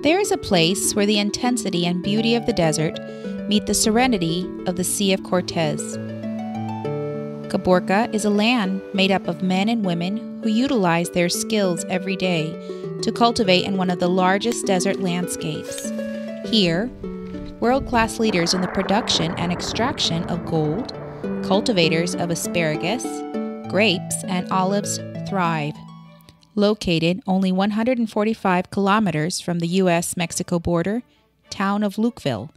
There is a place where the intensity and beauty of the desert meet the serenity of the Sea of Cortez. Caborca is a land made up of men and women who utilize their skills every day to cultivate in one of the largest desert landscapes. Here, world-class leaders in the production and extraction of gold, cultivators of asparagus, grapes, and olives thrive. Located only 145 kilometers from the U.S.-Mexico border, town of Lukeville,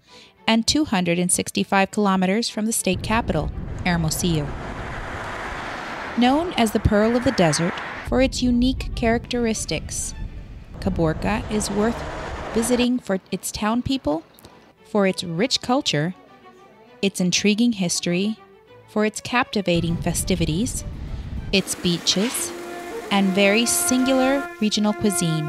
and 265 kilometers from the state capital, Hermosillo. Known as the Pearl of the Desert for its unique characteristics, Caborca is worth visiting for its town people, for its rich culture, its intriguing history, for its captivating festivities, its beaches, and very singular regional cuisine.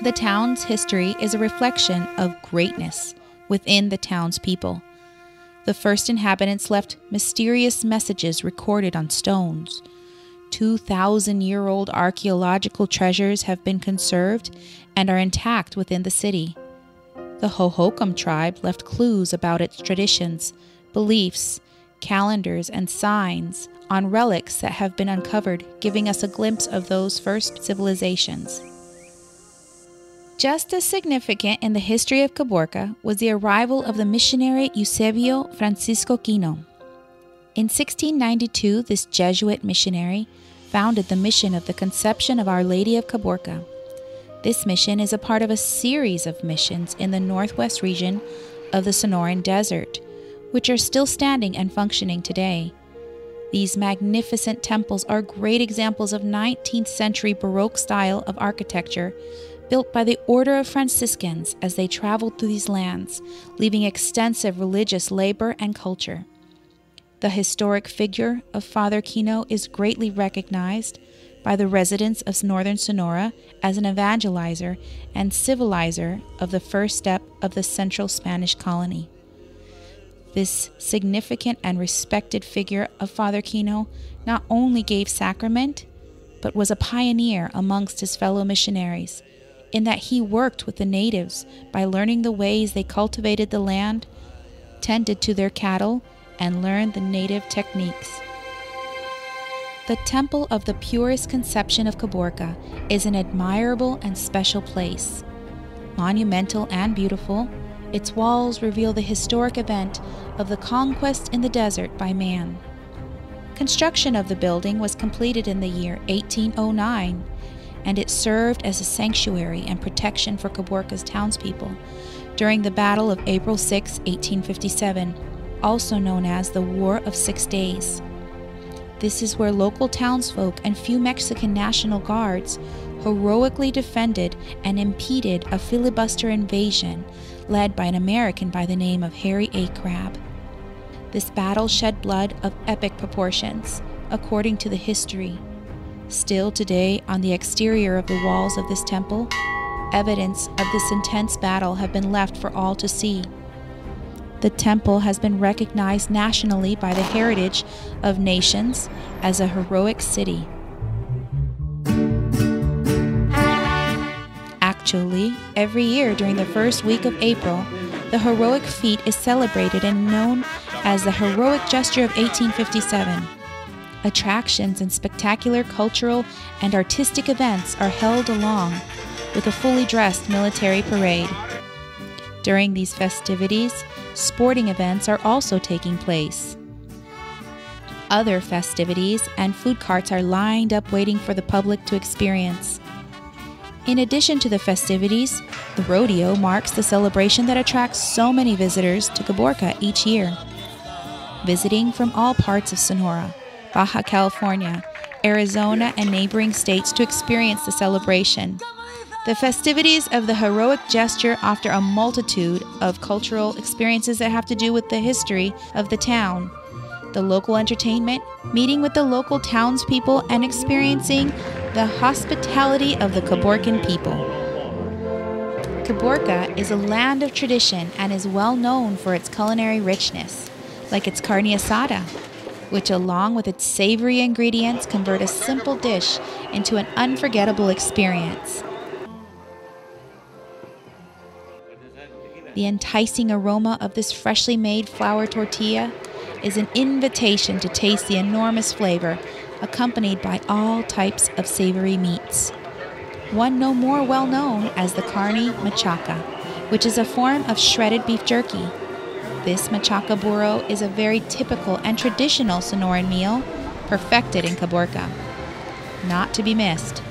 The town's history is a reflection of greatness within the town's people. The first inhabitants left mysterious messages recorded on stones. 2,000-year-old archaeological treasures have been conserved and are intact within the city. The Hohokam tribe left clues about its traditions, beliefs, calendars, and signs on relics that have been uncovered, giving us a glimpse of those first civilizations. Just as significant in the history of Caborca was the arrival of the missionary Eusebio Francisco Kino. In 1692, this Jesuit missionary founded the mission of the Conception of Our Lady of Caborca. This mission is a part of a series of missions in the northwest region of the Sonoran Desert, which are still standing and functioning today. These magnificent temples are great examples of 19th century Baroque style of architecture built by the Order of Franciscans as they traveled through these lands, leaving extensive religious labor and culture. The historic figure of Father Kino is greatly recognized by the residents of northern Sonora as an evangelizer and civilizer of the first step of the central Spanish colony. This significant and respected figure of Father Kino not only gave sacrament, but was a pioneer amongst his fellow missionaries, in that he worked with the natives by learning the ways they cultivated the land, tended to their cattle, and learned the native techniques. The Temple of the Purest Conception of Caborca is an admirable and special place. Monumental and beautiful, its walls reveal the historic event of the conquest in the desert by man. Construction of the building was completed in the year 1809, and it served as a sanctuary and protection for Caborca's townspeople during the Battle of April 6, 1857, also known as the War of 6 Days. This is where local townsfolk and few Mexican National Guards heroically defended and impeded a filibuster invasion led by an American by the name of Harry A. Crabb. This battle shed blood of epic proportions, according to the history. Still today, on the exterior of the walls of this temple, evidence of this intense battle have been left for all to see. The temple has been recognized nationally by the Heritage of Nations as a heroic city. Actually, every year during the first week of April, the heroic feat is celebrated and known as the Heroic Gesture of 1857. Attractions and spectacular cultural and artistic events are held along with a fully dressed military parade. During these festivities, sporting events are also taking place. Other festivities and food carts are lined up waiting for the public to experience. In addition to the festivities, the rodeo marks the celebration that attracts so many visitors to Caborca each year. Visiting from all parts of Sonora, Baja California, Arizona, and neighboring states to experience the celebration. The festivities of the heroic gesture offer a multitude of cultural experiences that have to do with the history of the town, the local entertainment, meeting with the local townspeople, and experiencing the hospitality of the Caborcan people. Caborca is a land of tradition and is well known for its culinary richness, like its carne asada, which along with its savory ingredients convert a simple dish into an unforgettable experience. The enticing aroma of this freshly made flour tortilla is an invitation to taste the enormous flavor, accompanied by all types of savory meats. One no more well known as the carne machaca, which is a form of shredded beef jerky. This machaca burro is a very typical and traditional Sonoran meal, perfected in Caborca. Not to be missed.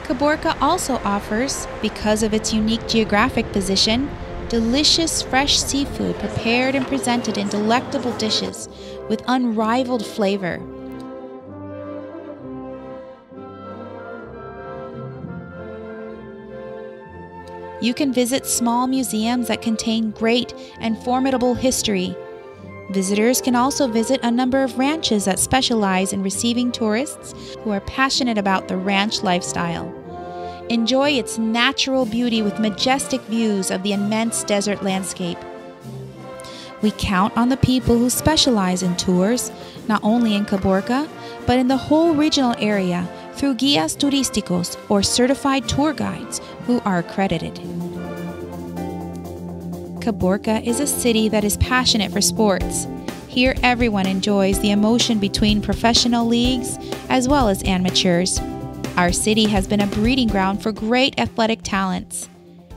Caborca also offers, because of its unique geographic position, delicious fresh seafood prepared and presented in delectable dishes with unrivaled flavor. You can visit small museums that contain great and formidable history. Visitors can also visit a number of ranches that specialize in receiving tourists who are passionate about the ranch lifestyle. Enjoy its natural beauty with majestic views of the immense desert landscape. We count on the people who specialize in tours, not only in Caborca, but in the whole regional area through guías turísticos or certified tour guides who are accredited. Caborca is a city that is passionate for sports. Here everyone enjoys the emotion between professional leagues as well as amateurs. Our city has been a breeding ground for great athletic talents,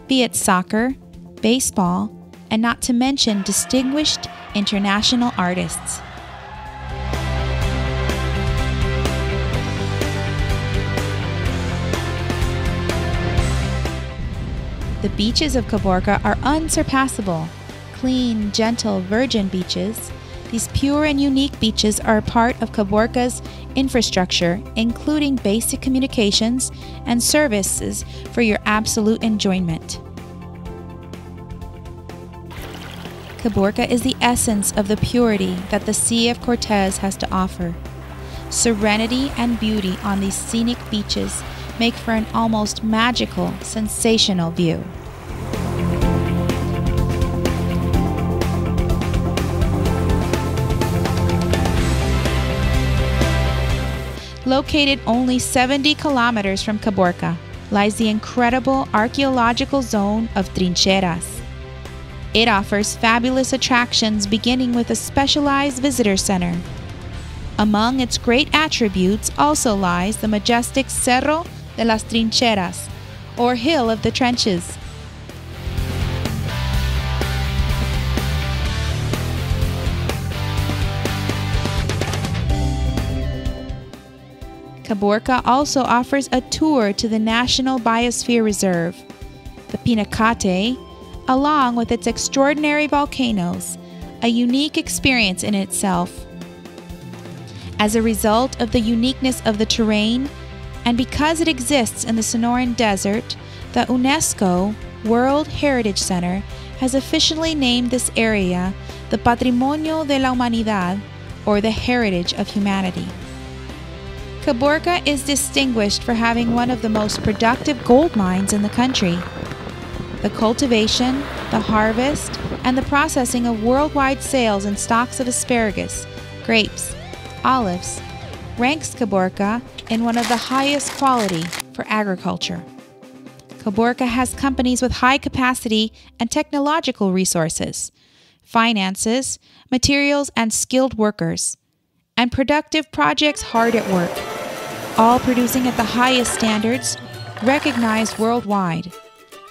be it soccer, baseball, and not to mention distinguished international artists. The beaches of Caborca are unsurpassable. Clean, gentle, virgin beaches. These pure and unique beaches are a part of Caborca's infrastructure, including basic communications and services for your absolute enjoyment. Caborca is the essence of the purity that the Sea of Cortez has to offer. Serenity and beauty on these scenic beaches make for an almost magical, sensational view. Located only 70 kilometers from Caborca lies the incredible archaeological zone of Trincheras. It offers fabulous attractions beginning with a specialized visitor center. Among its great attributes also lies the majestic Cerro de las Trincheras, or Hill of the Trenches. Caborca also offers a tour to the National Biosphere Reserve, the Pinacate, along with its extraordinary volcanoes, a unique experience in itself. As a result of the uniqueness of the terrain, and because it exists in the Sonoran Desert, the UNESCO World Heritage Center has officially named this area the Patrimonio de la Humanidad, or the Heritage of Humanity. Caborca is distinguished for having one of the most productive gold mines in the country. The cultivation, the harvest, and the processing of worldwide sales and stocks of asparagus, grapes, olives ranks Caborca in one of the highest quality for agriculture. Caborca has companies with high capacity and technological resources, finances, materials, and skilled workers, and productive projects hard at work, all producing at the highest standards, recognized worldwide.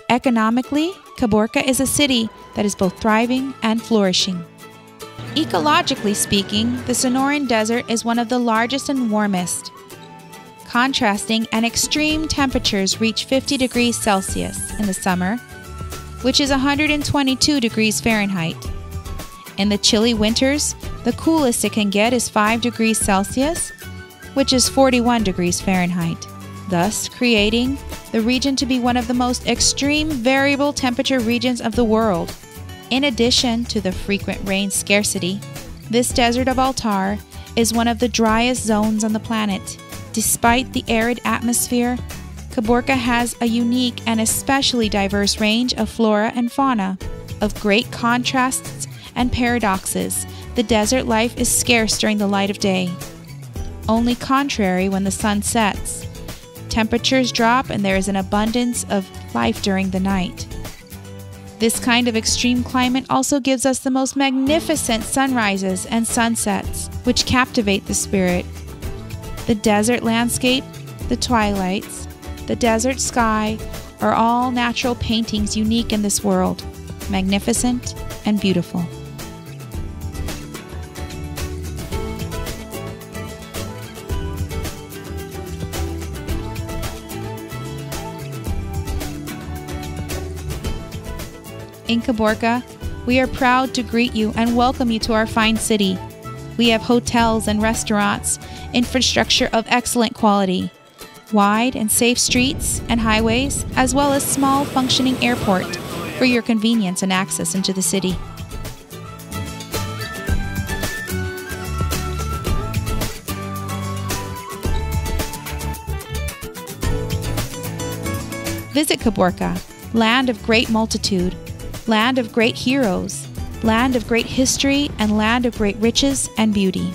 Economically, Caborca is a city that is both thriving and flourishing. Ecologically speaking, the Sonoran Desert is one of the largest and warmest. Contrasting and extreme temperatures reach 50 degrees Celsius in the summer, which is 122 degrees Fahrenheit. In the chilly winters, the coolest it can get is 5 degrees Celsius, which is 41 degrees Fahrenheit, thus creating the region to be one of the most extreme variable temperature regions of the world. In addition to the frequent rain scarcity, this desert of Altar is one of the driest zones on the planet. Despite the arid atmosphere, Caborca has a unique and especially diverse range of flora and fauna. Of great contrasts and paradoxes, the desert life is scarce during the light of day. only contrary when the sun sets. Temperatures drop and there is an abundance of life during the night. This kind of extreme climate also gives us the most magnificent sunrises and sunsets, which captivate the spirit. The desert landscape, the twilights, the desert sky are all natural paintings unique in this world, magnificent and beautiful. In Caborca, we are proud to greet you and welcome you to our fine city. We have hotels and restaurants, infrastructure of excellent quality, wide and safe streets and highways, as well as small functioning airport for your convenience and access into the city. Visit Caborca, land of great multitude, land of great heroes, land of great history, and land of great riches and beauty.